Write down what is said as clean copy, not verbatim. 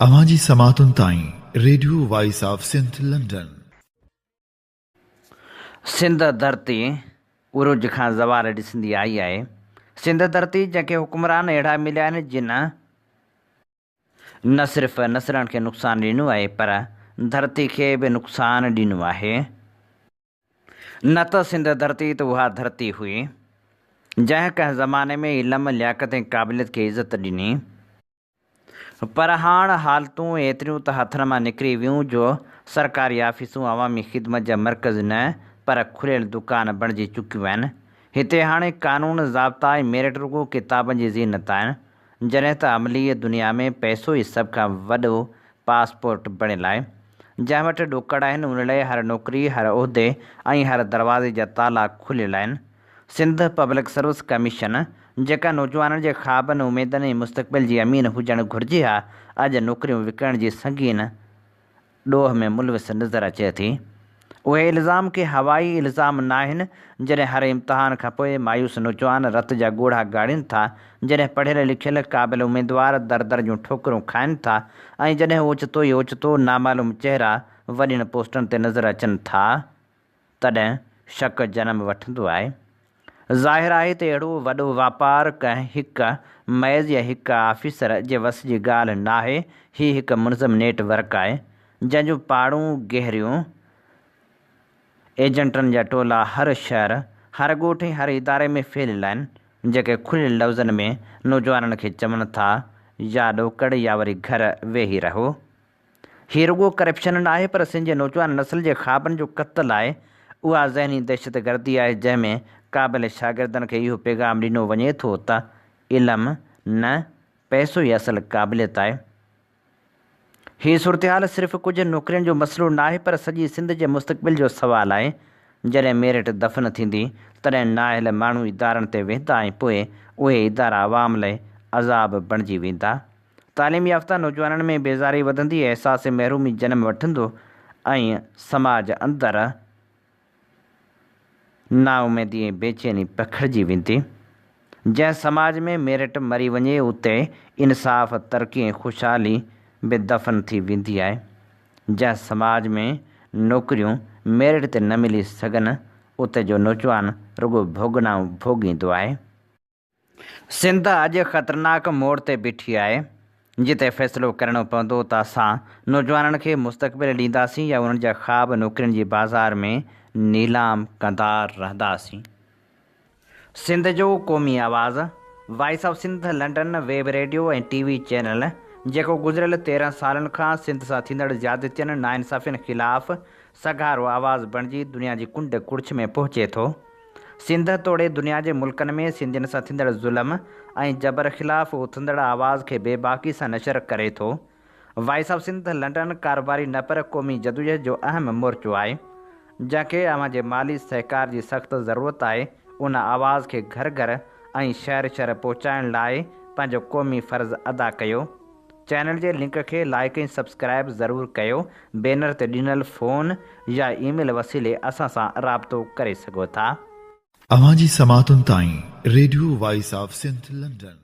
अवां जी समातुनि ताईं radio voice of Sindh London. Sindh धरती उरुज खां ज़वाल ॾिसंदी आई आहे। सिंध धरती जंहिंखे हुकुमरान अहिड़ा मिलिया आहिनि जिन न सिर्फ़ु नसलनि खे नुक़सानु ॾिनो आहे पर धरती खे बि नुक़सानु ॾिनो आहे। न त सिंध धरती त उहा धरती हुई जंहिं कंहिं ज़माने में इल्म लियाकत ऐं क़ाबिलियत खे इज़त ॾिनी, पर हाणे हालतूं एतिरियूं त हथनि मां निकिरी वियूं जो सरकारी ऑफ़िसूं अवामी ख़िदमत जा मर्कज़ न पर खुलियल दुकान बणिजी चुकियूं आहिनि। हिते हाणे कानून ज़ाब्ता ऐं मेरिट रुॻो किताबनि जी ज़ीनत आहिनि, जॾहिं त अमली दुनिया में पैसो ई सभ खां वॾो पासपोर्ट बणियलु आहे। जंहिं वटि ॾोकड़ आहिनि उन लाइ हर नौकिरी, हर उहिदे ऐं हर दरवाज़े जा ताला खुलियल आहिनि। सिंध पब्लिक सर्विस कमीशन जेका नौजवाननि जे ख़्वाबनि, उमेदनि ऐं मुस्तक़बिल जी अमीन हुजणु घुरिजे हा, अॼु नौकिरियूं विकिणण जी संगीन ॾोह में मुलविस नज़र अचे थी। उहे इल्ज़ाम के हवाई इल्ज़ाम न आहिनि। जॾहिं हर इम्तिहान खां पोइ मायूस नौजवान रत जा ॻोढ़ा ॻाड़ीनि था, जॾहिं पढ़ियल लिखियल क़ाबिल उमेदवार दर दर जूं ठोकरूं खाइनि था ऐं जॾहिं ओचितो ई ओचितो नामालूम चहिरा वॾियुनि पोस्टनि ते नज़र अचनि था, तॾहिं शक जनम वठंदो आहे। ज़ाहिर आहे त अहिड़ो वॾो वापारु कंहिं हिकु मैज़ या हिकु ऑफिसर जे वस जी ॻाल्हि न आहे। हीउ हिकु मुनज़म नेटवर्क आहे जंहिंजूं पाड़ूं गहरियूं एजेंटनि जा टोला हर शहर, हर ॻोठ ऐं हर इदारे में फैलियल आहिनि, जेके खुलियल लफ़्ज़नि में नौजवाननि खे चवनि था या ॾोकड़ या वरी घर वेही रहो। हीउ रुॻो करप्शन न आहे पर सिंध जे नौजवान नस्ल जे ख़्वाबनि जो क़त्ल आहे। उहा ज़हनी दहशत गर्दी आहे जंहिंमें क़ाबिल शागिर्दनि खे इहो पैगाम ॾिनो वञे थो त इल्मु न पैसो ई असल क़ाबिलियत आहे। हीअ सूरतहाल सिर्फ़ु कुझु नौकिरियुनि जो मसइलो न आहे पर सॼी सिंध जे मुस्तक़बिल जो सुवालु आहे। जॾहिं मेरिट दफ़न थींदी तॾहिं नाअहल माण्हू इदारनि ते वेंदा ऐं पोइ उहे इदारा आवाम लाइ अज़ाब बणिजी वेंदा। तालीम याफ़्ता नौजवाननि में बेज़ारी वधंदी, अहसास महरूमी जनम वठंदो ऐं समाज अंदरि नाउमेदी ऐं बेचैनी पखिड़िजी वेंदी। जंहिं समाज में मेरिट मरी वञे उते इंसाफ़, तरक़ी ऐं ख़ुशहाली बि दफ़न थी वेंदी आहे। जंहिं समाज में नौकिरियूं मेरिट ते न मिली सघनि उते जो नौजवान रुॻो भोगनाऊं भोॻींदो आहे। सिंध अॼु ख़तरनाक मोड़ ते बीठी आहे जिते फ़ैसिलो करणो पवंदो त असां नौजवाननि खे मुस्तक़बिल ॾींदासीं या उन्हनि जा ख़्वाब नौकिरियुनि जी बाज़ार में नीलाम कंदा रहंदासीं। सिंध जो क़ौमी आवाज़ voice of Sindh London web radio ऐं टीवी चैनल जेको गुज़िरियल 13 सालनि खां सिंध सां थींदड़ ज़्यादतियुनि, नाइंसाफ़ियुनि ख़िलाफ़ सघारो आवाज़ बणिजी दुनिया जी कुंड कुड़िछ में पहुचे थो। सिंध तोड़े दुनिया जे मुल्कनि में सिंधियुनि सां थींदड़ ज़ुल्म ऐं जबर ख़िलाफ़ उथंदड़ आवाज़ खे बेबाकी सां नशर करे थो। वॉइस ऑफ सिंध लंडन कारोबारी न पर क़ौमी जदोजहद जो अहम मोर्चो आहे जंहिंखे अवां जे माली सहकार जी सख़्तु ज़रूरत आहे। उन आवाज़ खे घर घर ऐं शहर शहर पहुचाइण लाइ पंहिंजो क़ौमी फ़र्ज़ु अदा कयो। चैनल जे लिंक खे लाइक ऐं सब्सक्राइब ज़रूरु कयो। बैनर ते ॾिनल फ़ोन या ईमेल वसीले असां सां राबितो करे सघो था। अवां जी समातुनि ताईं radio voice of Sindh London.